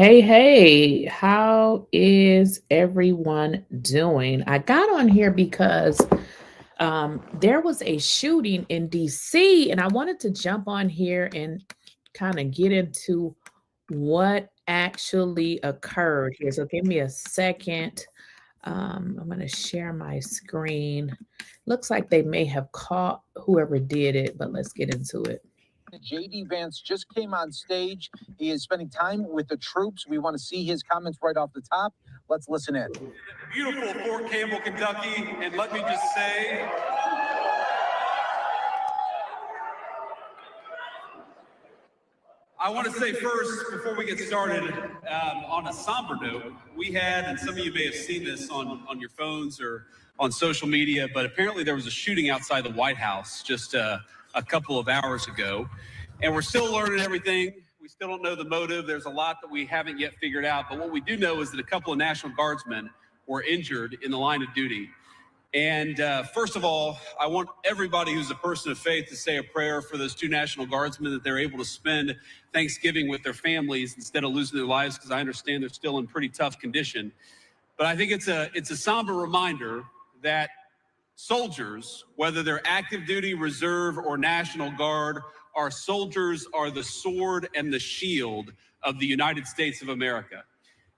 Hey, hey, how is everyone doing? I got on here because there was a shooting in DC, and I wanted to jump on here and kind of get into what actually occurred here. So give me a second. I'm going to share my screen. Looks like they may have caught whoever did it, but let's get into it. JD Vance just came on stage. He is spending time with the troops. We want to see his comments right off the top. Let's listen in. Beautiful Fort Campbell, Kentucky. And let me just say, I want to say first, before we get started, on a somber note, we had, and some of you may have seen this on your phones or on social media, but apparently there was a shooting outside the White House just a couple of hours ago. And we're still learning everything. We still don't know the motive. There's a lot that we haven't yet figured out. But what we do know is that a couple of National Guardsmen were injured in the line of duty. And first of all, I want everybody who's a person of faith to say a prayer for those two National Guardsmen, that they're able to spend Thanksgiving with their families instead of losing their lives, because I understand they're still in pretty tough condition. But I think it's a somber reminder that soldiers, whether they're active duty, reserve, or National Guard, our soldiers are the sword and the shield of the United States of America.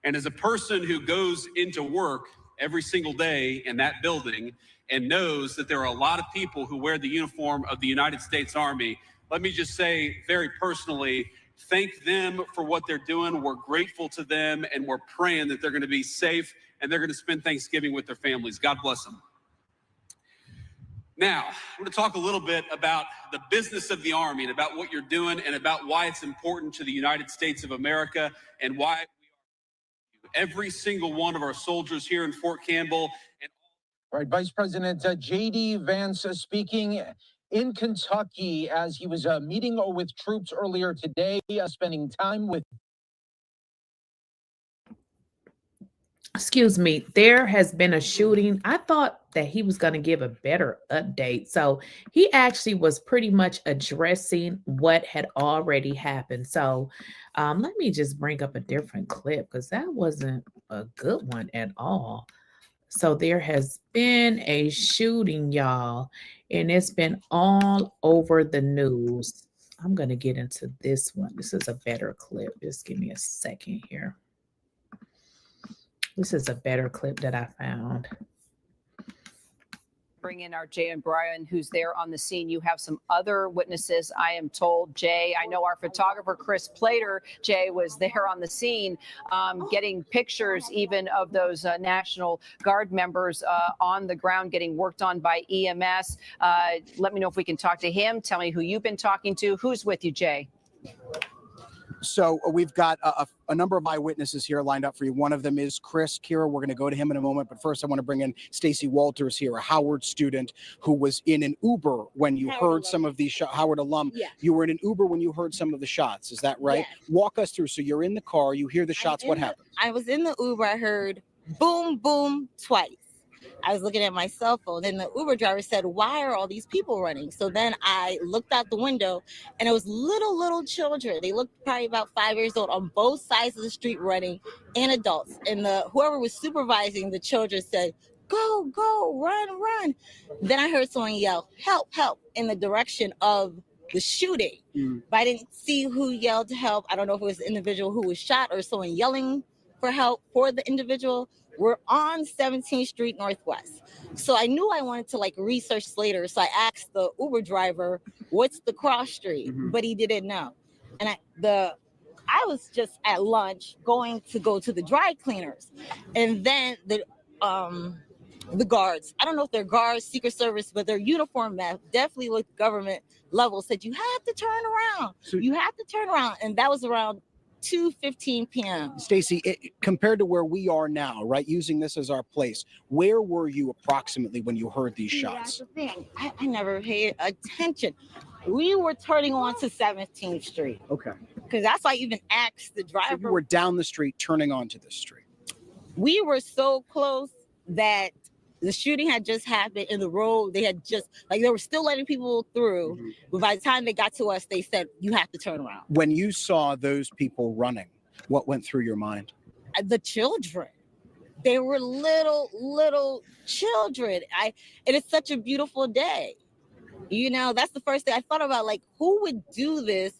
And as a person who goes into work every single day in that building and knows that there are a lot of people who wear the uniform of the United States Army, let me just say very personally, thank them for what they're doing. We're grateful to them, and we're praying that they're going to be safe and they're going to spend Thanksgiving with their families. God bless them. Now, I'm going to talk a little bit about the business of the Army and about what you're doing and about why it's important to the United States of America and why every single one of our soldiers here in Fort Campbell. All right, Vice President J.D. Vance speaking in Kentucky as he was meeting with troops earlier today, spending time with. Excuse me, there has been a shooting. I thought that he was going to give a better update. So he actually was pretty much addressing what had already happened. So let me just bring up a different clip because that wasn't a good one at all. So there has been a shooting, y'all, and it's been all over the news. I'm going to get into this one. This is a better clip. Just give me a second here. This is a better clip that I found. Bring in our Jay and Brian, who's there on the scene. You have some other witnesses, I am told. Jay, I know our photographer, Chris Plater, Jay, was there on the scene getting pictures even of those National Guard members on the ground getting worked on by EMS. Let me know if we can talk to him. Tell me who you've been talking to. Who's with you, Jay? So we've got a number of eyewitnesses here lined up for you. One of them is Chris Kira. We're going to go to him in a moment. But first, I want to bring in Stacey Walters here, a Howard student who was in an Uber when you heard some of these shots. Howard alum. Yes. You were in an Uber when you heard some of the shots. Is that right? Yes. Walk us through. So you're in the car. You hear the shots. What happened? I was in the Uber. I heard boom, boom twice. I was looking at my cell phone, and the Uber driver said, "Why are all these people running?" So then I looked out the window, and it was little children. They looked probably about 5 years old on both sides of the street running, and adults. And whoever was supervising the children said, "Go, go, run." Then I heard someone yell, "Help, help," in the direction of the shooting. But I didn't see who yelled help. I don't know if it was the individual who was shot or someone yelling for help for the individual. We're on 17th Street Northwest. So I knew I wanted to research later. So I asked the Uber driver, what's the cross street? But he didn't know. And I was just at lunch going to go to the dry cleaners. And then the guards, I don't know if they're guards, Secret Service, but their uniform definitely looked government level, said, you have to turn around. You have to turn around. And that was around 2:15 p.m. Stacey, compared to where we are now, right, using this as our place, where were you approximately when you heard these shots? That's the thing. I never paid attention. We were turning on to 17th Street. Okay. Because that's why I even asked the driver. So you were down the street, turning onto this street. We were so close that the shooting had just happened in the road. They had just, they were still letting people through. But by the time they got to us, they said, you have to turn around. When you saw those people running, What went through your mind? The children. They were little children. It is such a beautiful day. You know, that's the first thing I thought about. Like, who would do this?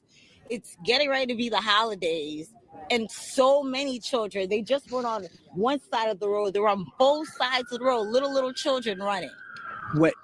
It's getting ready to be the holidays, and so many children. They just weren't on one side of the road. They were on both sides of the road. Little children running.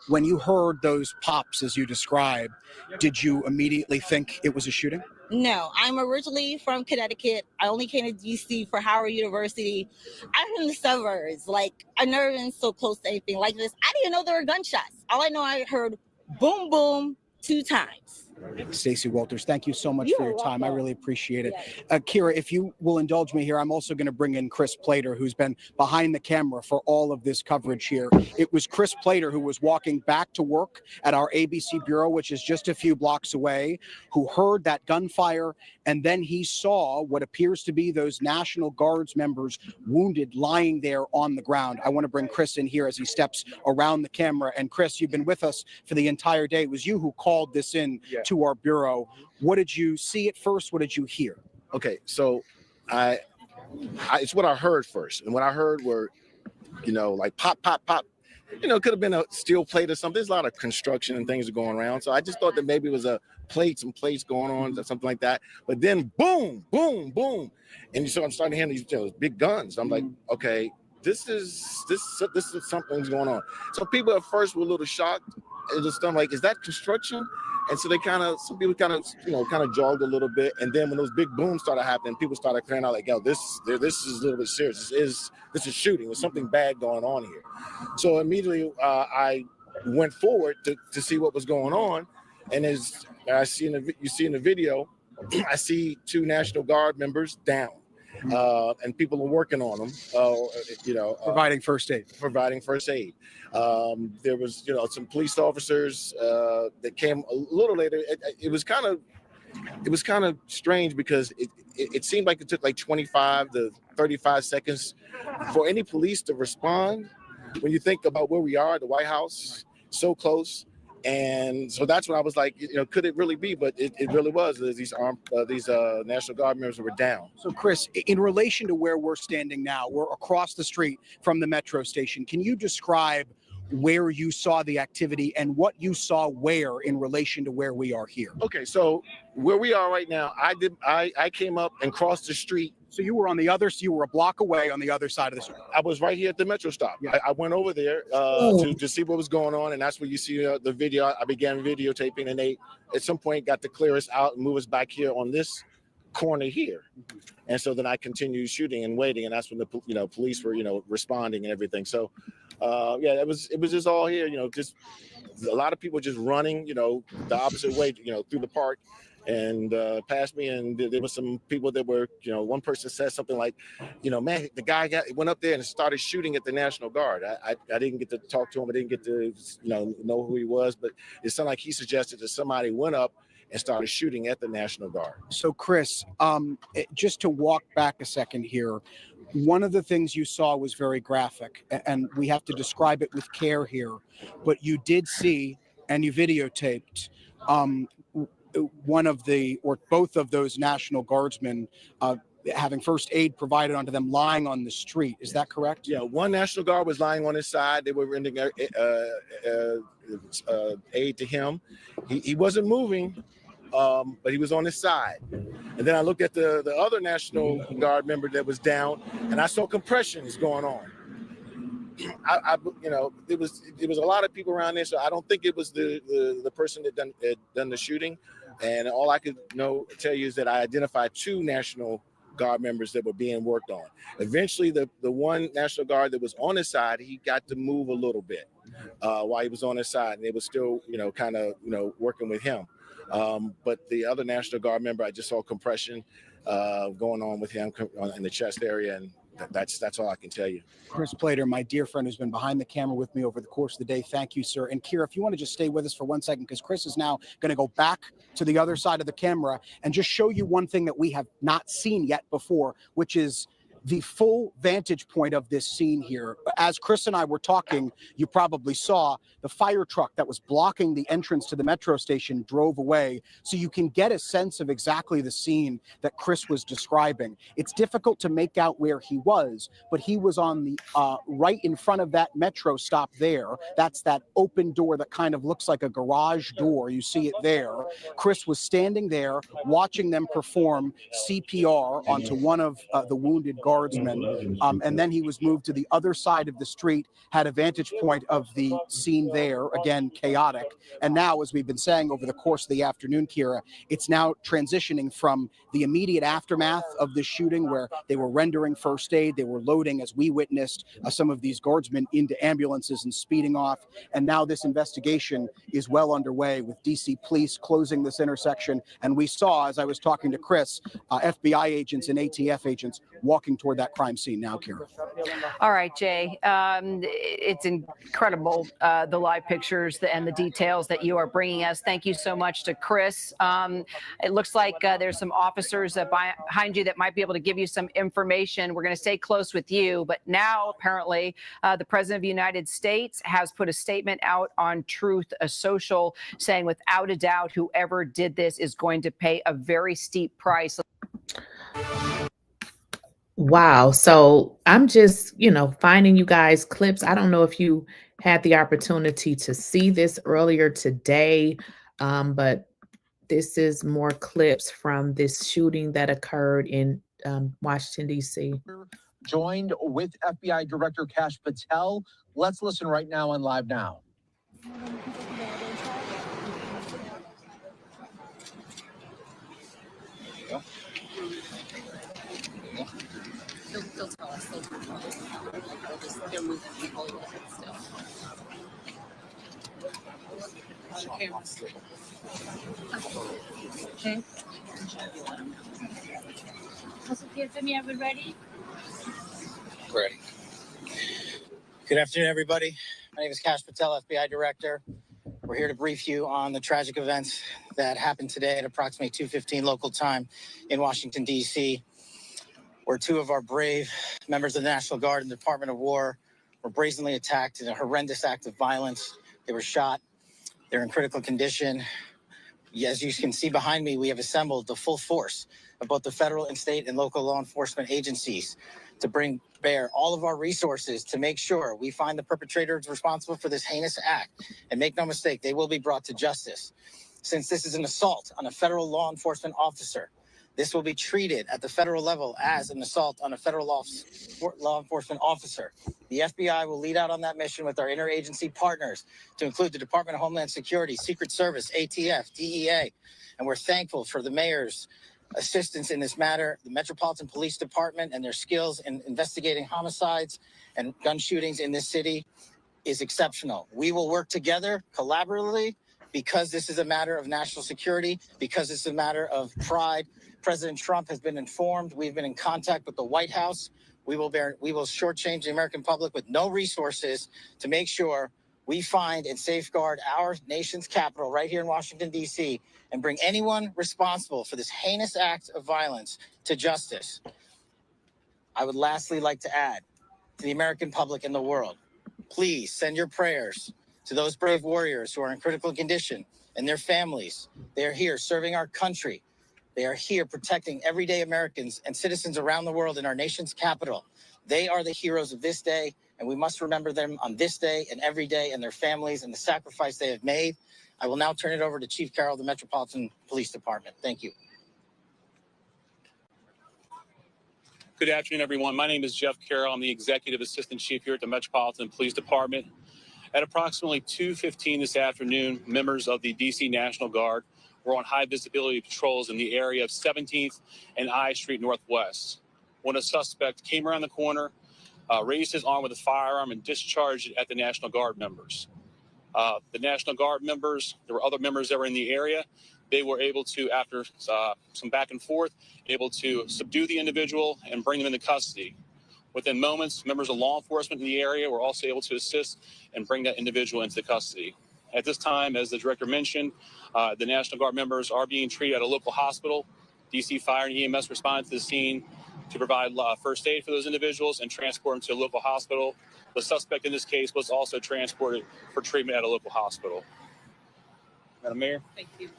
When you heard those pops, as you described, did you immediately think it was a shooting? No, I'm originally from Connecticut. I only came to DC for Howard University. I'm from the suburbs. Like, I've never been so close to anything like this. I didn't even know there were gunshots. All I know, I heard boom, boom 2 times. Stacey Walters, thank you so much You for are your time. I welcome. really appreciate it. Yes. Kira, if you will indulge me here, I'm also going to bring in Chris Plater, who's been behind the camera for all of this coverage here. It was Chris Plater who was walking back to work at our ABC bureau, which is just a few blocks away, who heard that gunfire, and then he saw what appears to be those National Guards members wounded lying there on the ground. I want to bring Chris in here as he steps around the camera. And Chris, you've been with us for the entire day. It was you who called this in to our bureau. What did you see at first? What did you hear? Okay, so I it's what I heard first, and what I heard were, like pop, pop, pop. It could have been a steel plate or something. There's a lot of construction and things going around, so I just thought that maybe it was some plates going on or something like that. But then boom, boom, boom, and so I'm starting to hear these big guns. I'm like, okay, this is something's going on. So people at first were a little shocked. It was like, is that construction? And so some people kind of jogged a little bit. And then when those big booms started happening, people started crying out like, yo, this is a little bit serious. This is shooting. There's something bad going on here. So immediately I went forward to see what was going on. And as you see in the video, I see 2 National Guard members down. And people are working on them, Providing first aid. Providing first aid. There was, some police officers that came a little later. It was kind of strange because it seemed like it took like 25 to 35 seconds for any police to respond. When you think about where we are at the White House, so close. And so that's when I was like, could it really be? But it really was. These National Guard members were down. So, Chris, in relation to where we're standing now, we're across the street from the metro station. Can you describe where you saw the activity and what you saw where in relation to where we are here? Okay, so where we are right now, I came up and crossed the street. So you were you were a block away on the other side of the street. I was right here at the Metro stop. Yeah. I went over there to see what was going on, and that's where you see the video. I began videotaping, and they at some point got to clear us out and move us back here on this corner here. And so then I continued shooting and waiting, and that's when the police were responding and everything. So it was just all here, just a lot of people just running, the opposite way, through the park. And past me, and there were some people that were, one person said something like, man, the guy went up there and started shooting at the National Guard. I didn't get to talk to him. I didn't get to, know who he was, but it sounded like he suggested that somebody went up and started shooting at the National Guard. So, Chris, just to walk back a second here, one of the things you saw was very graphic, and we have to describe it with care here, but you did see, and you videotaped, one of or both of those National Guardsmen having first aid provided onto them lying on the street. Is that correct? Yeah, one National Guard was lying on his side. They were rendering aid to him. He wasn't moving, but he was on his side. And then I looked at the other National Guard member that was down, and I saw compressions going on. It was a lot of people around there, so I don't think it was the person that done the shooting. And all I could tell you is that I identified 2 National Guard members that were being worked on. Eventually, the one National Guard that was on his side, he got to move a little bit while he was on his side, and they were still, working with him. But the other National Guard member, I just saw compression going on with him in the chest area, and that's all I can tell you. Chris Plater, my dear friend who's been behind the camera with me over the course of the day. Thank you, sir. And Kira, if you want to just stay with us for 1 second, because Chris is now going to go back to the other side of the camera and just show you one thing that we have not seen yet before, which is the full vantage point of this scene here. As Chris and I were talking, you probably saw the fire truck that was blocking the entrance to the metro station drove away. So you can get a sense of exactly the scene that Chris was describing. It's difficult to make out where he was, but he was on the right in front of that metro stop there. That's that open door that kind of looks like a garage door. You see it there. Chris was standing there watching them perform CPR onto one of the wounded guardsmen. And then he was moved to the other side of the street, had a vantage point of the scene there, again, chaotic. And now, as we've been saying over the course of the afternoon, Kira, it's now transitioning from the immediate aftermath of the shooting where they were rendering first aid, they were loading, as we witnessed, some of these guardsmen into ambulances and speeding off. And now this investigation is well underway with DC police closing this intersection. And we saw, as I was talking to Chris, FBI agents and ATF agents walking toward that crime scene now, Kira. All right, Jay. It's incredible, the live pictures and the details that you are bringing us. Thank you so much to Chris. It looks like there's some officers behind you that might be able to give you some information. We're going to stay close with you. But now, apparently, the President of the United States has put a statement out on Truth Social saying, without a doubt, whoever did this is going to pay a very steep price. Wow. So I'm just, finding you guys clips. I don't know if you had the opportunity to see this earlier today, but this is more clips from this shooting that occurred in Washington, D.C. Joined with FBI Director Kash Patel. Let's listen right now on Live Now. They'll tell us. They're moving people still. Okay. Are we ready? Ready. Good afternoon, everybody. My name is Kash Patel, FBI Director. We're here to brief you on the tragic events that happened today at approximately 2:15 local time in Washington, D.C., where two of our brave members of the National Guard and the Department of War were brazenly attacked in a horrendous act of violence. They were shot. They're in critical condition. As you can see behind me, we have assembled the full force of both the federal and state and local law enforcement agencies to bring bear all of our resources to make sure we find the perpetrators responsible for this heinous act. And make no mistake, they will be brought to justice. Since this is an assault on a federal law enforcement officer, this will be treated at the federal level as an assault on a federal law enforcement officer. The FBI will lead out on that mission with our interagency partners to include the Department of Homeland Security, Secret Service, ATF, DEA. And we're thankful for the mayor's assistance in this matter, the Metropolitan Police Department and their skills in investigating homicides and gun shootings in this city is exceptional. We will work together collaboratively because this is a matter of national security, because it's a matter of pride. President Trump has been informed. We've been in contact with the White House. We will shortchange the American public with no resources to make sure we find and safeguard our nation's capital right here in Washington, D.C., and bring anyone responsible for this heinous act of violence to justice. I would lastly like to add to the American public and the world, please send your prayers to those brave warriors who are in critical condition and their families. They are here serving our country. They are here protecting everyday Americans and citizens around the world in our nation's capital. They are the heroes of this day, and we must remember them on this day and every day, and their families and the sacrifice they have made. I will now turn it over to Chief Carroll of the Metropolitan Police Department. Thank you. Good afternoon, everyone. My name is Jeff Carroll. I'm the Executive Assistant Chief here at the Metropolitan Police Department. At approximately 2:15 this afternoon, members of the DC National Guard were on high visibility patrols in the area of 17th and I Street Northwest when a suspect came around the corner, raised his arm with a firearm and discharged it at the National Guard members. The National Guard members, there were other members that were in the area. They were able to, after some back and forth, able to subdue the individual and bring them into custody. Within moments, members of law enforcement in the area were also able to assist and bring that individual into custody. At this time, as the director mentioned, the National Guard members are being treated at a local hospital. DC Fire and EMS responded to the scene. to provide first aid for those individuals and transport them to a local hospital. The suspect in this case was also transported for treatment at a local hospital. Madam Mayor. Thank you.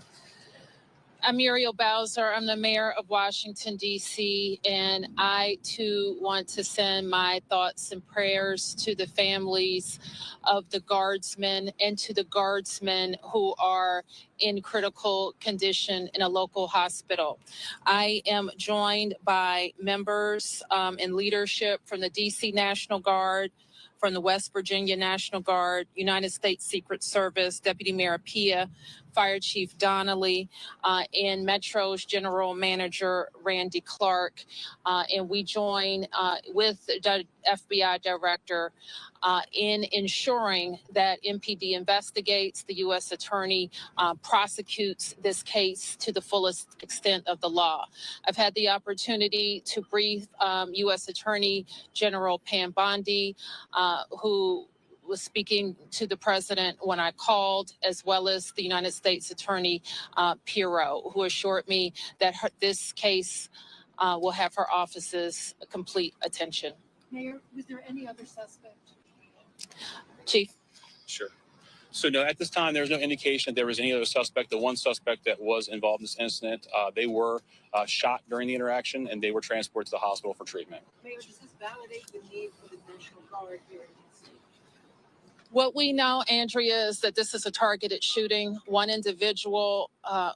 I'm Muriel Bowser. I'm the mayor of Washington, D.C., and I, too, want to send my thoughts and prayers to the families of the guardsmen and to the guardsmen who are in critical condition in a local hospital. I am joined by members and leadership from the D.C. National Guard, from the West Virginia National Guard, United States Secret Service, Deputy Mayor Pia, Fire Chief Donnelly, and Metro's General Manager Randy Clark. And we join with the FBI Director in ensuring that MPD investigates, the U.S. Attorney prosecutes this case to the fullest extent of the law. I've had the opportunity to brief U.S. Attorney General Pam Bondi, who was speaking to the president when I called, as well as the United States Attorney Pirro, who assured me that this case will have her office's complete attention. Mayor, was there any other suspect? Chief. Sure. So no, at this time, there's no indication that there was any other suspect. The one suspect that was involved in this incident, they were shot during the interaction and they were transported to the hospital for treatment. Mayor, does this validate the need for the National Guard here in D.C.? What we know, Andrea, is that this is a targeted shooting. One individual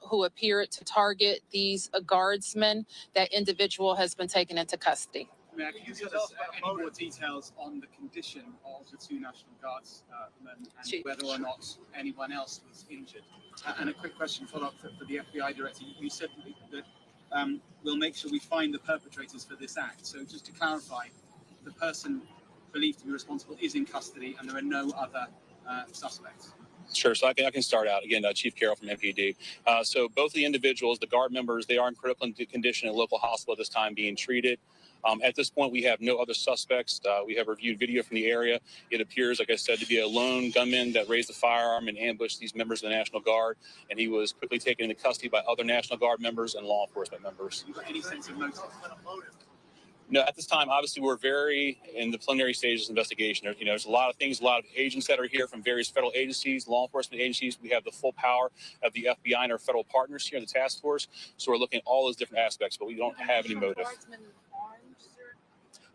who appeared to target these guardsmen, that individual has been taken into custody. Mayor, can you tell us any more details on the condition of the two National Guardsmen and whether or not anyone else was injured? And a quick question follow-up for the FBI Director. You said that we'll make sure we find the perpetrators for this act. So just to clarify, the person believed to be responsible is in custody and there are no other suspects. Sure. So I can start out again, Chief Carroll from MPD. So both the individuals, the guard members, they are in critical condition in a local hospital at this time being treated. At this point, we have no other suspects. We have reviewed video from the area. It appears, like I said, to be a lone gunman that raised the firearm and ambushed these members of the National Guard. And he was quickly taken into custody by other National Guard members and law enforcement members. You got any sense of motive? No, at this time, obviously, we're very in the preliminary stages of investigation. There's a lot of things, a lot of agents that are here from various federal agencies, law enforcement agencies. We have the full power of the FBI and our federal partners here in the task force. So we're looking at all those different aspects, but we don't have any motive.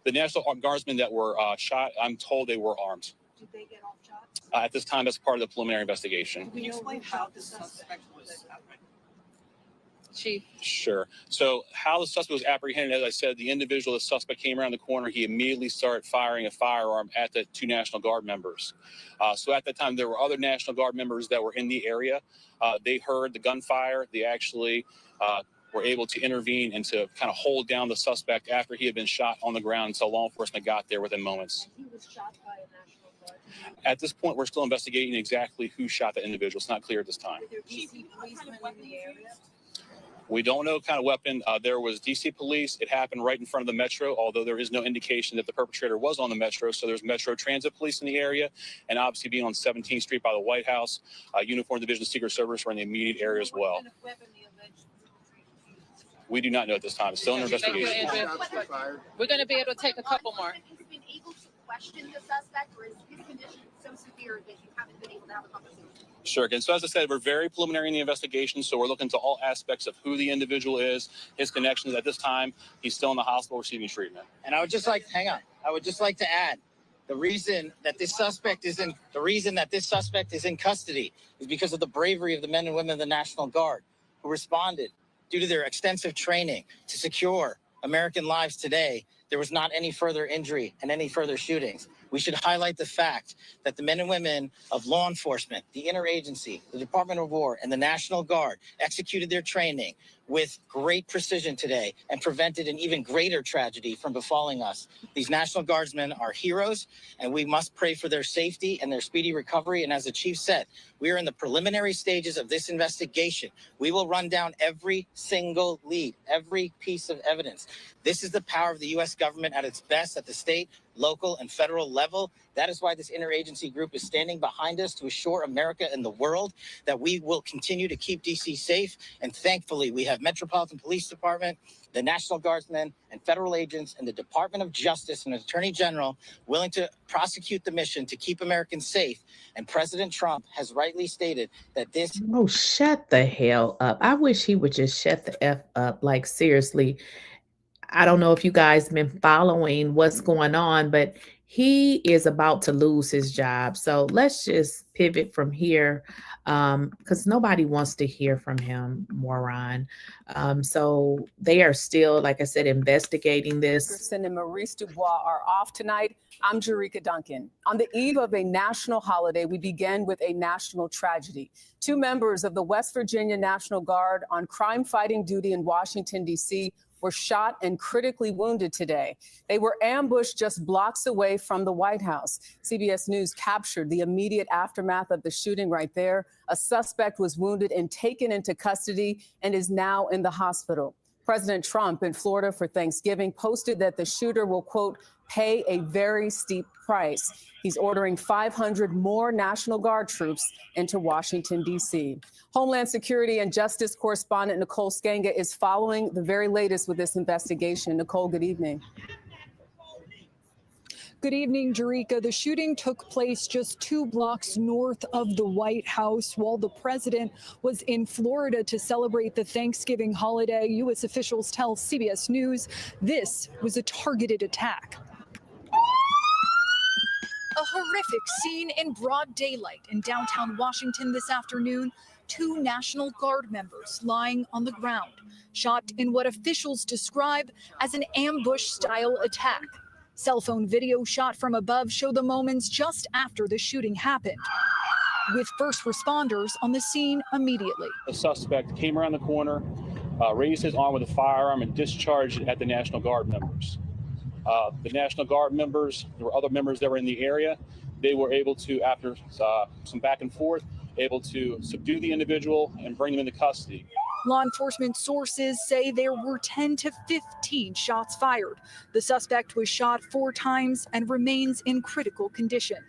The National Guardsmen that were shot, I'm told they were armed. Did they get off shots? At this time, that's part of the preliminary investigation. Can you explain how the suspect was apprehended? Chief. Sure. So how the suspect was apprehended, as I said, the individual, the suspect came around the corner. He immediately started firing a firearm at the two National Guard members. So at that time, there were other National Guard members that were in the area. They heard the gunfire. They actually were able to intervene and to kind of hold down the suspect after he had been shot on the ground until law enforcement got there within moments. And he was shot by a National Guard. At this point, we're still investigating exactly who shot the individual. It's not clear at this time. Were there DC policemen in the area? We don't know what kind of weapon. There was DC police. It happened right in front of the Metro, although there is no indication that the perpetrator was on the Metro. So there's Metro Transit Police in the area. And obviously being on 17th Street by the White House, Uniform Division of Secret Service were in the immediate area as well. We do not know at this time. It's still under investigation. We're going to be able to take a couple more. Have you been able to question the suspect, or is his condition so severe that you haven't been able to have a conversation? Sure. Again, so as I said, we're very preliminary in the investigation, so we're looking to all aspects of who the individual is, his connections. At this time, he's still in the hospital receiving treatment. And I would just like, hang on. I would just like to add, the reason that this suspect is in custody is because of the bravery of the men and women of the National Guard who responded due to their extensive training to secure American lives today. There was not any further injury and any further shootings. We should highlight the fact that the men and women of law enforcement, the interagency, the Department of War, and the National Guard executed their training with great precision today and prevented an even greater tragedy from befalling us. These National Guardsmen are heroes, and we must pray for their safety and their speedy recovery. And as the chief said, we are in the preliminary stages of this investigation. We will run down every single lead, every piece of evidence. This is the power of the U.S. government at its best at the state, local, and federal level That is why this interagency group is standing behind us to assure America and the world that we will continue to keep DC safe. And thankfully, we have Metropolitan Police Department, the National Guardsmen, and federal agents, and the Department of Justice and Attorney General willing to prosecute the mission to keep Americans safe. And President Trump has rightly stated that this. Oh, shut the hell up. I wish he would just shut the F up. Like, seriously. I don't know if you guys been following what's going on, but he is about to lose his job. So let's just pivot from here because nobody wants to hear from him, moron. So they are still, like I said, investigating this. And Maurice Dubois are off tonight. I'm Jerika Duncan. On the eve of a national holiday, we begin with a national tragedy. 2 members of the West Virginia National Guard on crime-fighting duty in Washington, D.C., were shot and critically wounded today. They were ambushed just blocks away from the White House. CBS News captured the immediate aftermath of the shooting right there. A suspect was wounded and taken into custody and is now in the hospital. President Trump in Florida for Thanksgiving posted that the shooter will, quote, pay a very steep price. He's ordering 500 more National Guard troops into Washington, D.C. Homeland Security and Justice correspondent Nicole Sganga is following the very latest with this investigation. Nicole, good evening. Good evening, Jerika. The shooting took place just 2 blocks north of the White House while the president was in Florida to celebrate the Thanksgiving holiday. U.S. officials tell CBS News this was a targeted attack. A horrific scene in broad daylight in downtown Washington this afternoon. 2 National Guard members lying on the ground, shot in what officials describe as an ambush-style attack. Cell phone video shot from above show the moments just after the shooting happened, with first responders on the scene immediately. The suspect came around the corner, raised his arm with a firearm, and discharged it at the National Guard members. The National Guard members, there were other members that were in the area. They were able to, after some back and forth, able to subdue the individual and bring him into custody. Law enforcement sources say there were 10 to 15 shots fired. The suspect was shot 4 times and remains in critical condition.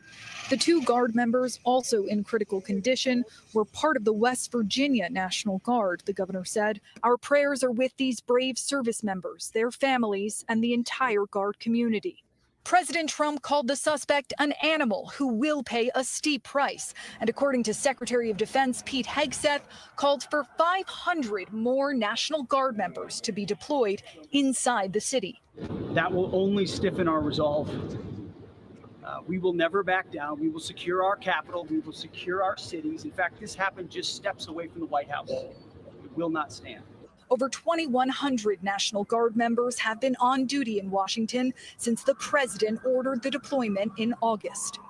The 2 Guard members, also in critical condition, were part of the West Virginia National Guard, the governor said. Our prayers are with these brave service members, their families, and the entire Guard community. President Trump called the suspect an animal who will pay a steep price. And according to Secretary of Defense Pete Hegseth, called for 500 more National Guard members to be deployed inside the city. That will only stiffen our resolve. We will never back down. We will secure our capital. We will secure our cities. In fact, this happened just steps away from the White House. It will not stand. Over 2,100 National Guard members have been on duty in Washington since the president ordered the deployment in August.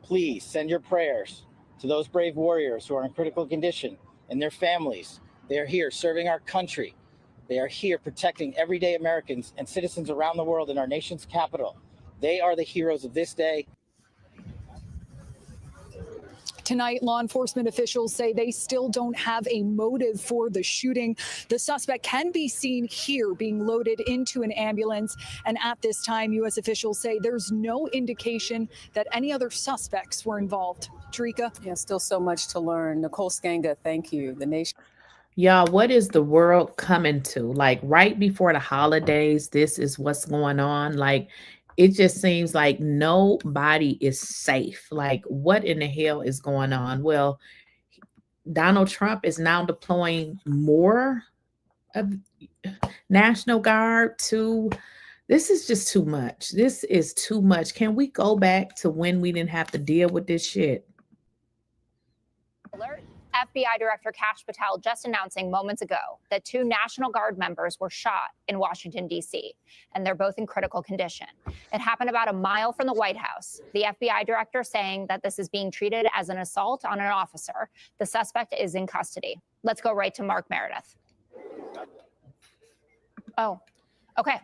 Please send your prayers to those brave warriors who are in critical condition and their families. They are here serving our country. They are here protecting everyday Americans and citizens around the world in our nation's capital. They are the heroes of this day. Tonight, law enforcement officials say they still don't have a motive for the shooting. The suspect can be seen here being loaded into an ambulance. And at this time, U.S. officials say there's no indication that any other suspects were involved. Jerika? Yeah, still so much to learn. Nicole Sganga, thank you. The nation. Y'all, what is the world coming to? Like right before the holidays, this is what's going on. Like, it just seems like nobody is safe. Like, what in the hell is going on? Well, Donald Trump is now deploying more of National Guard to. This is just too much. This is too much. Can we go back to when we didn't have to deal with this shit? Alert. FBI Director Kash Patel just announcing moments ago that 2 National Guard members were shot in Washington, D.C., and they're both in critical condition. It happened about a mile from the White House. The FBI director saying that this is being treated as an assault on an officer. The suspect is in custody. Let's go right to Mark Meredith. Oh, okay.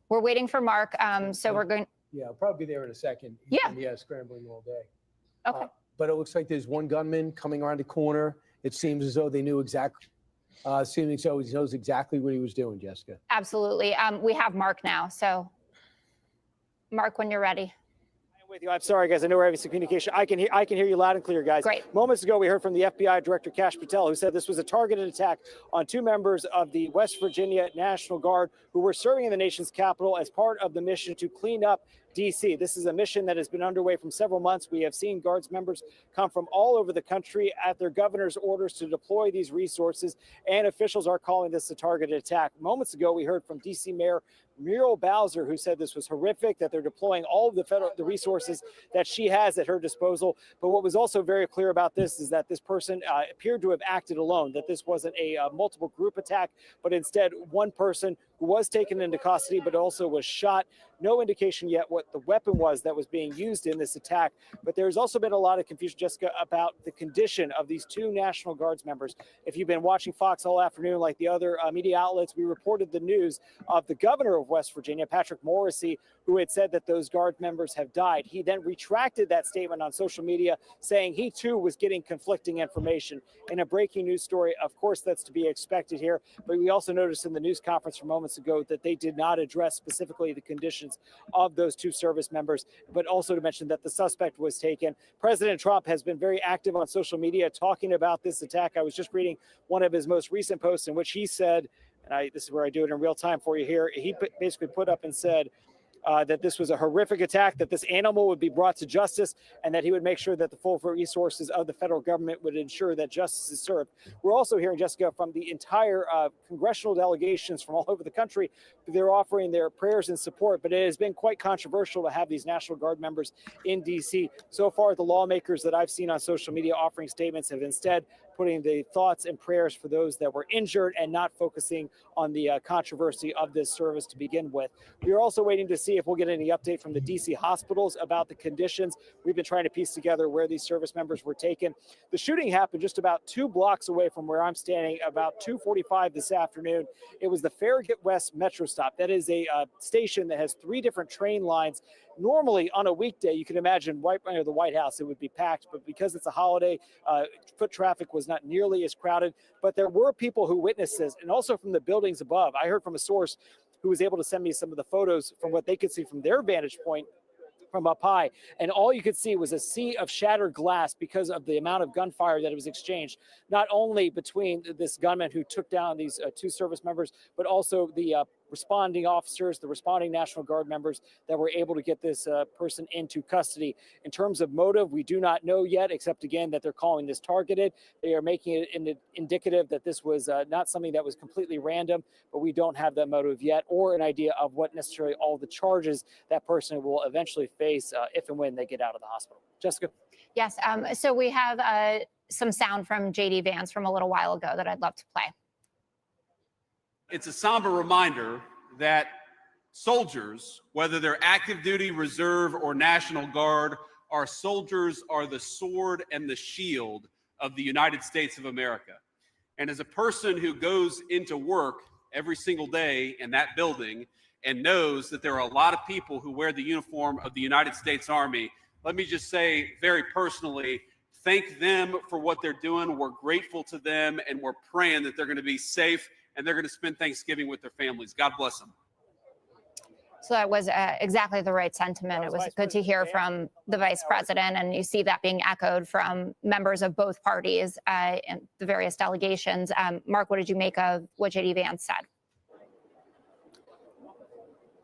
We're waiting for Mark. So we're going. Yeah, I'll probably be there in a second. Yeah. Scrambling all day. Okay. But it looks like there's one gunman coming around the corner. It seems as though they knew exactly. Seeming so he knows exactly what he was doing, Jessica. Absolutely. We have Mark now. So, Mark, when you're ready. with you. I'm sorry, guys. I know we're having some communication. I can hear you loud and clear, guys. Great. Moments ago, we heard from the FBI Director Kash Patel, who said this was a targeted attack on 2 members of the West Virginia National Guard who were serving in the nation's capital as part of the mission to clean up D.C. This is a mission that has been underway from several months. We have seen Guards members come from all over the country at their governor's orders to deploy these resources, and officials are calling this a targeted attack. Moments ago, we heard from D.C. Mayor Muriel Bowser, who said this was horrific, that they're deploying all of the resources that she has at her disposal. But what was also very clear about this is that this person appeared to have acted alone, that this wasn't a multiple group attack, but instead one person who was taken into custody, but also was shot. No indication yet what the weapon was that was being used in this attack. But there's also been a lot of confusion, Jessica, about the condition of these 2 National Guards members. If you've been watching Fox all afternoon, like the other media outlets, we reported the news of the governor of West Virginia, Patrick Morrisey, who had said that those Guard members have died. He then retracted that statement on social media, saying he too was getting conflicting information. In a breaking news story, of course, that's to be expected here. But we also noticed in the news conference from moments ago that they did not address specifically the conditions of those 2 service members, but also to mention that the suspect was taken. President Trump has been very active on social media talking about this attack. I was just reading one of his most recent posts in which he said, and this is where I do it in real time for you here, he basically put up and said, that this was a horrific attack, that this animal would be brought to justice, and that he would make sure that the full resources of the federal government would ensure that justice is served. We're also hearing, Jessica, from the entire congressional delegations from all over the country. They're offering their prayers and support, but it has been quite controversial to have these National Guard members in D.C. So far, the lawmakers that I've seen on social media offering statements have instead putting the thoughts and prayers for those that were injured and not focusing on the controversy of this service to begin with. We are also waiting to see if we'll get any update from the DC hospitals about the conditions. We've been trying to piece together where these service members were taken. The shooting happened just about 2 blocks away from where I'm standing, about 2:45 this afternoon. It was the Farragut West Metro stop. That is a station that has 3 different train lines. Normally on a weekday, you can imagine right near the White House, it would be packed, but because it's a holiday, foot traffic was not nearly as crowded. But there were people who witnessed this, and also from the buildings above. I heard from a source who was able to send me some of the photos from what they could see from their vantage point from up high, and all you could see was a sea of shattered glass because of the amount of gunfire that was exchanged, not only between this gunman who took down these 2 service members, but also the responding officers, the responding National Guard members that were able to get this person into custody. In terms of motive, we do not know yet, except again that they're calling this targeted. They are making it indicative that this was not something that was completely random, but we don't have that motive yet or an idea of what necessarily all the charges that person will eventually face if and when they get out of the hospital. Jessica? Yes, so we have some sound from J.D. Vance from a little while ago that I'd love to play. It's a somber reminder that soldiers, whether they're active duty, reserve, or National Guard, our soldiers are the sword and the shield of the United States of America. And as a person who goes into work every single day in that building and knows that there are a lot of people who wear the uniform of the United States Army, let me just say very personally, thank them for what they're doing. We're grateful to them, and we're praying that they're going to be safe and they're going to spend Thanksgiving with their families. God bless them. So that was exactly the right sentiment. It was good to hear from the vice president, and you see that being echoed from members of both parties and the various delegations. Mark, what did you make of what J.D. Vance said?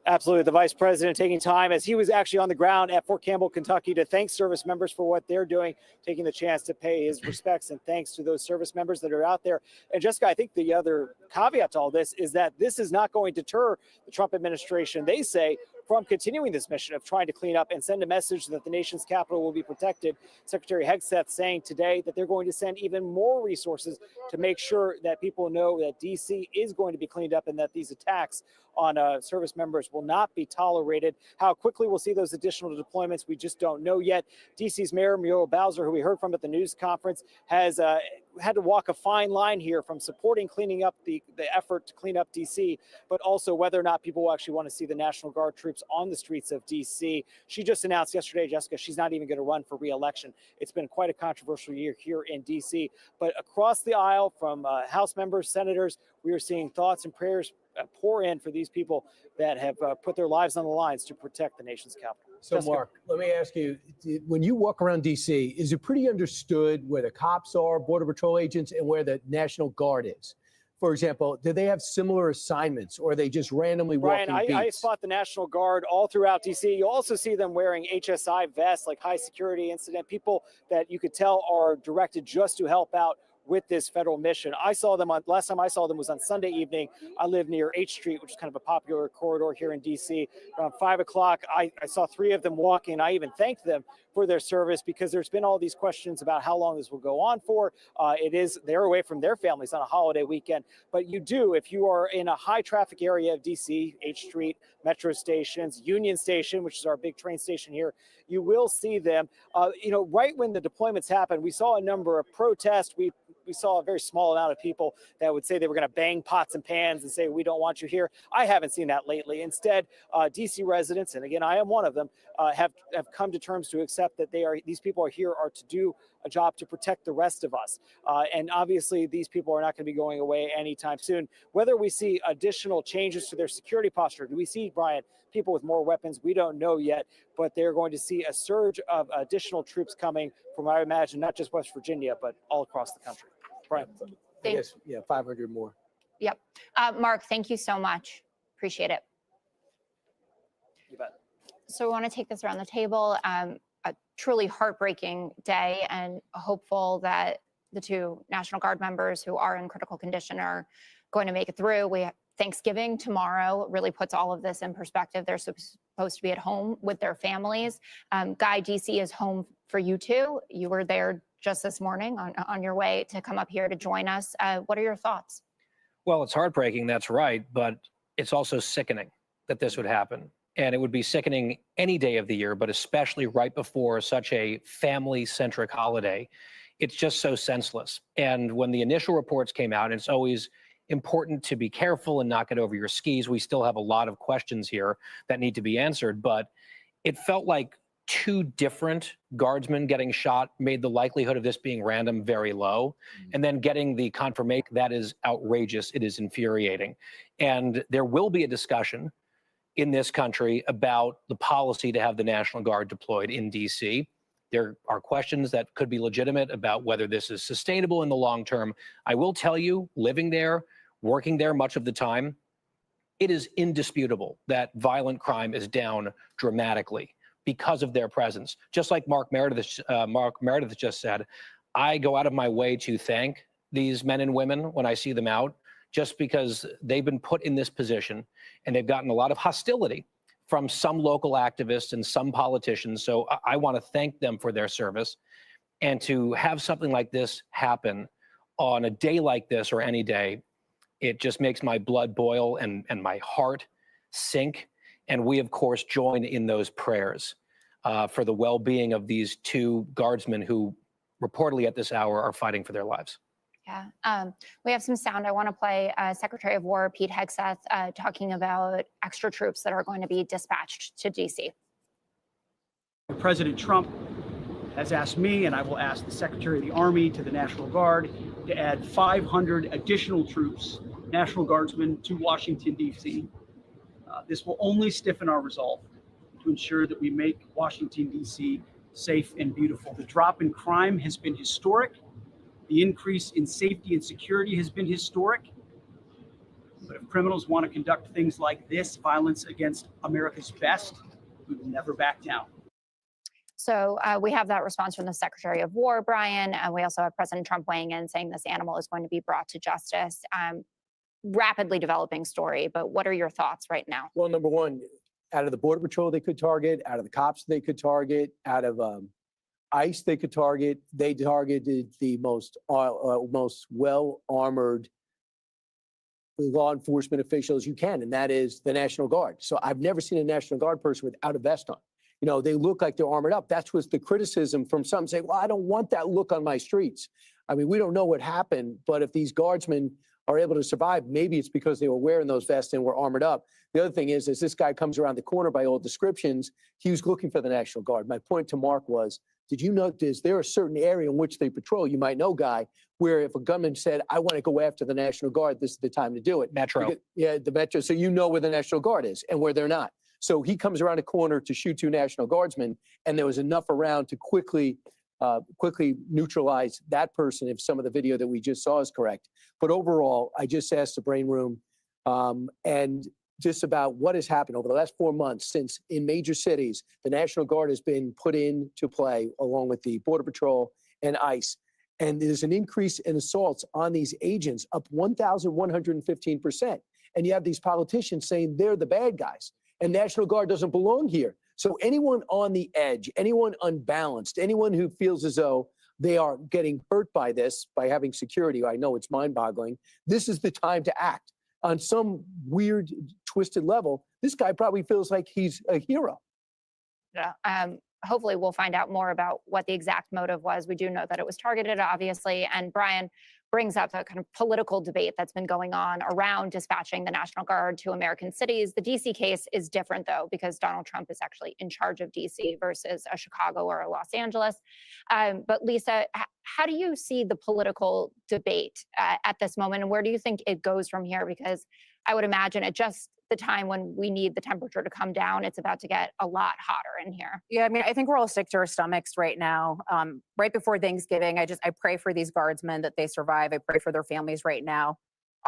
Absolutely. The vice president taking time as he was actually on the ground at Fort Campbell, Kentucky, to thank service members for what they're doing, taking the chance to pay his respects and thanks to those service members that are out there. And Jessica, I think the other caveat to all this is that this is not going to deter the Trump administration, they say, from continuing this mission of trying to clean up and send a message that the nation's capital will be protected. Secretary Hegseth saying today that they're going to send even more resources to make sure that people know that D.C. is going to be cleaned up and that these attacks on service members will not be tolerated. How quickly we'll see those additional deployments, we just don't know yet. D.C.'s Mayor Muriel Bowser, who we heard from at the news conference, has had to walk a fine line here from supporting cleaning up the effort to clean up D.C., but also whether or not people will actually want to see the National Guard troops on the streets of D.C. She just announced yesterday, Jessica, she's not even going to run for re-election. It's been quite a controversial year here in D.C., but across the aisle from House members, senators, we are seeing thoughts and prayers pour in for these people that have put their lives on the lines to protect the nation's capital. So, Jessica. Mark, let me ask you, when you walk around D.C., is it pretty understood where the cops are, Border Patrol agents, and where the National Guard is? For example, do they have similar assignments, or are they just randomly Brian, walking I beats? spot the National Guard all throughout DC. You'll also see them wearing HSI vests, like high security incident, people that you could tell are directed just to help out with this federal mission. I saw them last time I saw them was on Sunday evening. I live near H Street, which is kind of a popular corridor here in DC. Around 5 o'clock, I saw 3 of them walking. I even thanked them for their service because there's been all these questions about how long this will go on for. They're away from their families on a holiday weekend. But you do, if you are in a high traffic area of DC, H Street, metro stations, Union Station, which is our big train station here, you will see them. Right when the deployments happened, we saw a number of protests. We saw a very small amount of people that would say they were going to bang pots and pans and say, we don't want you here. I haven't seen that lately. Instead, DC residents, and again, I am one of them, have come to terms to accept that these people are here to do a job to protect the rest of us. And obviously, these people are not going to be going away anytime soon. Whether we see additional changes to their security posture, do we see, Brian, people with more weapons? We don't know yet, but they're going to see a surge of additional troops coming from, I imagine, not just West Virginia, but all across the country. Brian. Yes, 500 more. Yep. Mark, thank you so much. Appreciate it. You bet. So we want to take this around the table. A truly heartbreaking day, and hopeful that the 2 National Guard members who are in critical condition are going to make it through. We have Thanksgiving tomorrow really puts all of this in perspective. They're supposed to be at home with their families. Guy, DC is home for you too. You were there just this morning on your way to come up here to join us. What are your thoughts? Well, it's heartbreaking, that's right, but it's also sickening that this would happen. And it would be sickening any day of the year, but especially right before such a family-centric holiday. It's just so senseless. And when the initial reports came out, and it's always important to be careful and not get over your skis. We still have a lot of questions here that need to be answered, but it felt like 2 different guardsmen getting shot made the likelihood of this being random very low. And then getting the confirmation, that is outrageous. It is infuriating. And there will be a discussion in this country about the policy to have the National Guard deployed in DC. There are questions that could be legitimate about whether this is sustainable in the long term. I will tell you, living there, working there much of the time, it is indisputable that violent crime is down dramatically because of their presence. Just like Mark Meredith just said, I go out of my way to thank these men and women when I see them out, just because they've been put in this position and they've gotten a lot of hostility from some local activists and some politicians. So I want to thank them for their service. And to have something like this happen on a day like this or any day, it just makes my blood boil and my heart sink. And we, of course, join in those prayers for the well-being of these 2 guardsmen who reportedly at this hour are fighting for their lives. Yeah, we have some sound. I want to play Secretary of War Pete Hegseth talking about extra troops that are going to be dispatched to DC. President Trump has asked me, and I will ask the Secretary of the Army, to the National Guard to add 500 additional troops, National Guardsmen, to Washington, D.C. This will only stiffen our resolve to ensure that we make Washington, D.C. safe and beautiful. The drop in crime has been historic. The increase in safety and security has been historic. But if criminals want to conduct things like this, violence against America's best, we will never back down. So we have that response from the Secretary of War, Brian. We also have President Trump weighing in, saying this animal is going to be brought to justice. Rapidly developing story, but what are your thoughts right now? Well, number one, out of the Border Patrol they could target, out of the cops they could target, out of ICE they could target. They targeted the most well-armored law enforcement officials you can, and that is the National Guard. So I've never seen a National Guard person without a vest on. You know, they look like they're armored up. That's what's the criticism from some saying, well, I don't want that look on my streets. I mean, we don't know what happened, but if these guardsmen are able to survive, maybe it's because they were wearing those vests and were armored up. The other thing is, as this guy comes around the corner by all descriptions, he was looking for the National Guard. My point to Mark was, did you notice there a certain area in which they patrol, you might know, Guy, where if a gunman said, I want to go after the National Guard, this is the time to do it. Metro. Because, yeah, the Metro. So you know where the National Guard is and where they're not. So he comes around a corner to shoot 2 National Guardsmen, and there was enough around to quickly neutralize that person if some of the video that we just saw is correct. But overall, I just asked the Brain Room and just about what has happened over the last 4 months since in major cities, the National Guard has been put into play along with the Border Patrol and ICE. And there's an increase in assaults on these agents up 1,115%. And you have these politicians saying they're the bad guys and National Guard doesn't belong here. So anyone on the edge, anyone unbalanced, anyone who feels as though they are getting hurt by this, by having security, I know it's mind-boggling, this is the time to act. On some weird, twisted level, this guy probably feels like he's a hero. Yeah. Hopefully we'll find out more about what the exact motive was. We do know that it was targeted, obviously. And Brian brings up the kind of political debate that's been going on around dispatching the National Guard to American cities. The DC case is different, though, because Donald Trump is actually in charge of DC versus a Chicago or a Los Angeles. But Lisa, how do you see the political debate at this moment? And where do you think it goes from here? Because I would imagine at just the time when we need the temperature to come down, it's about to get a lot hotter in here. Yeah, I mean, I think we're all sick to our stomachs right now. Right before Thanksgiving, I pray for these guardsmen that they survive. I pray for their families right now,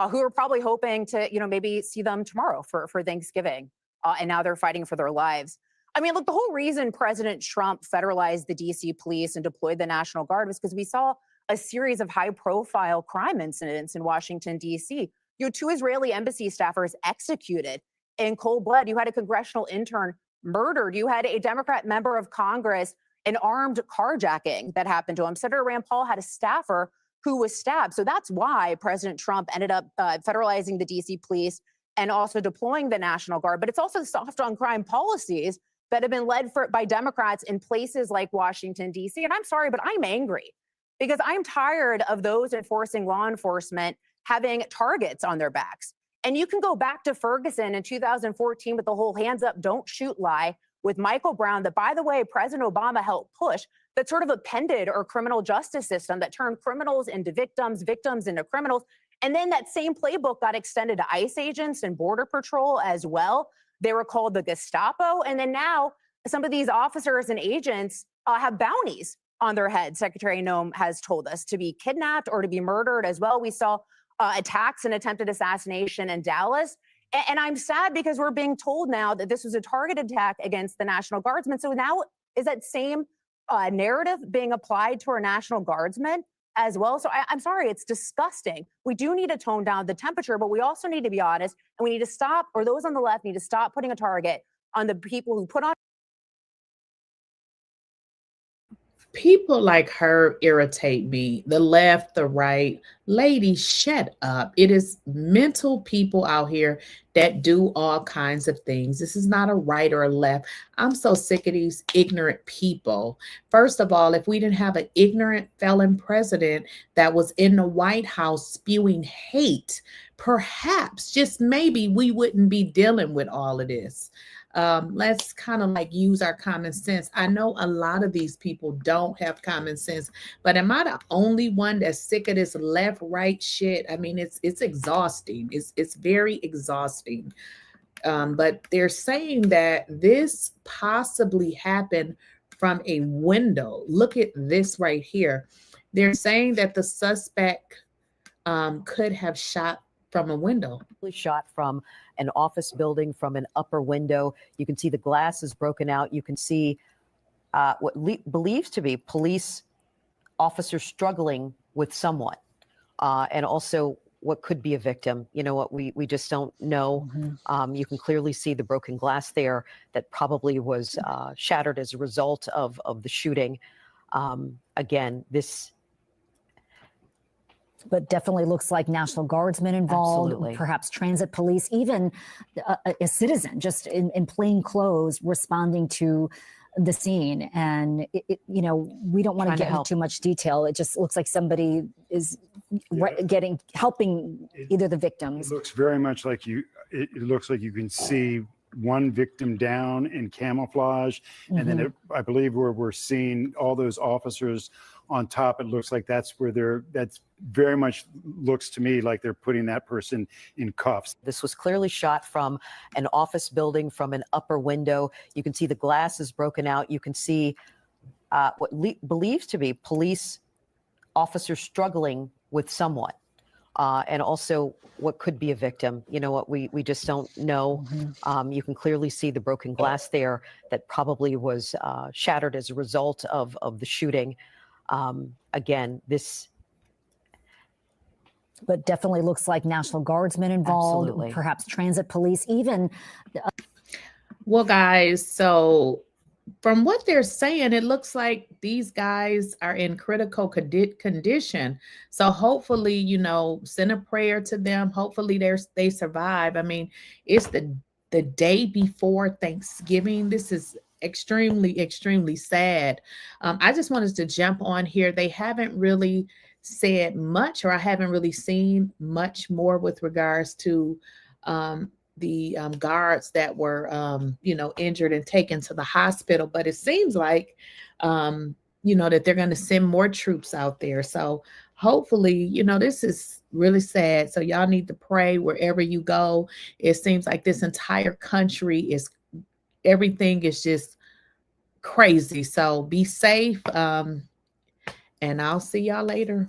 who are probably hoping to, maybe see them tomorrow for Thanksgiving. And now they're fighting for their lives. I mean, look, the whole reason President Trump federalized the DC police and deployed the National Guard was because we saw a series of high-profile crime incidents in Washington, D.C. 2 Israeli embassy staffers executed in cold blood. You had a congressional intern murdered. You had a Democrat member of Congress, an armed carjacking that happened to him. Senator Rand Paul had a staffer who was stabbed. So that's why President Trump ended up federalizing the DC police and also deploying the National Guard. But it's also soft on crime policies that have been led by Democrats in places like Washington, D.C. And I'm sorry, but I'm angry because I'm tired of those enforcing law enforcement having targets on their backs. And you can go back to Ferguson in 2014 with the whole hands up, don't shoot lie with Michael Brown that, by the way, President Obama helped push, that sort of appended our criminal justice system that turned criminals into victims, victims into criminals. And then that same playbook got extended to ICE agents and Border Patrol as well. They were called the Gestapo. And then now some of these officers and agents have bounties on their head. Secretary Noem has told us to be kidnapped or to be murdered as well. We saw attacks and attempted assassination in Dallas. And I'm sad because we're being told now that this was a targeted attack against the National Guardsmen. So now is that same narrative being applied to our National Guardsmen as well? So I'm sorry, it's disgusting. We do need to tone down the temperature, but we also need to be honest, and we need to stop, or those on the left need to stop putting a target on the people who put on. People like her irritate me. The left, the right. Ladies, shut up. It is mental people out here that do all kinds of things. This is not a right or a left. I'm so sick of these ignorant people. First of all, if we didn't have an ignorant felon president that was in the White House spewing hate, perhaps, just maybe, we wouldn't be dealing with all of this. Let's kind of like use our common sense. I know a lot of these people don't have common sense, but am I the only one that's sick of this left, right shit? I mean, it's exhausting. It's very exhausting. But they're saying that this possibly happened from a window. Look at this right here. They're saying that the suspect could have shot from a window. Shot from an office building from an upper window. You can see the glass is broken out. You can see what believes to be police officers struggling with someone, and also what could be a victim. You know what, we just don't know. You can clearly see the broken glass there that probably was shattered as a result of the shooting. Again, this. But definitely looks like National Guardsmen involved, Absolutely. Perhaps transit police, even a citizen just in plain clothes responding to the scene. And, we don't want to get into too much detail. It just looks like somebody is helping either the victims. It looks very much like it looks like you can see one victim down in camouflage. And then I believe we're seeing all those officers on top, it looks like that's where that's very much looks to me like they're putting that person in cuffs. This was clearly shot from an office building, from an upper window. You can see the glass is broken out. You can see what believes to be police officers struggling with someone. And also what could be a victim. You know what, we just don't know. You can clearly see the broken glass there that probably was shattered as a result of the shooting. Again, this. But definitely looks like National Guardsmen involved, Absolutely. perhaps transit police, even. Well, guys, so from what they're saying, it looks like these guys are in critical condition. So hopefully, you know, send a prayer to them. Hopefully they survive. I mean, it's the day before Thanksgiving. This is extremely, extremely sad. I just wanted to jump on here. They haven't really said much, or I haven't really seen much more with regards to the guards that were, you know, injured and taken to the hospital. But it seems like, you know, that they're going to send more troops out there. So hopefully, you know, this is really sad. So y'all need to pray wherever you go. It seems like this entire country is, everything is just crazy. So be safe. And I'll see y'all later.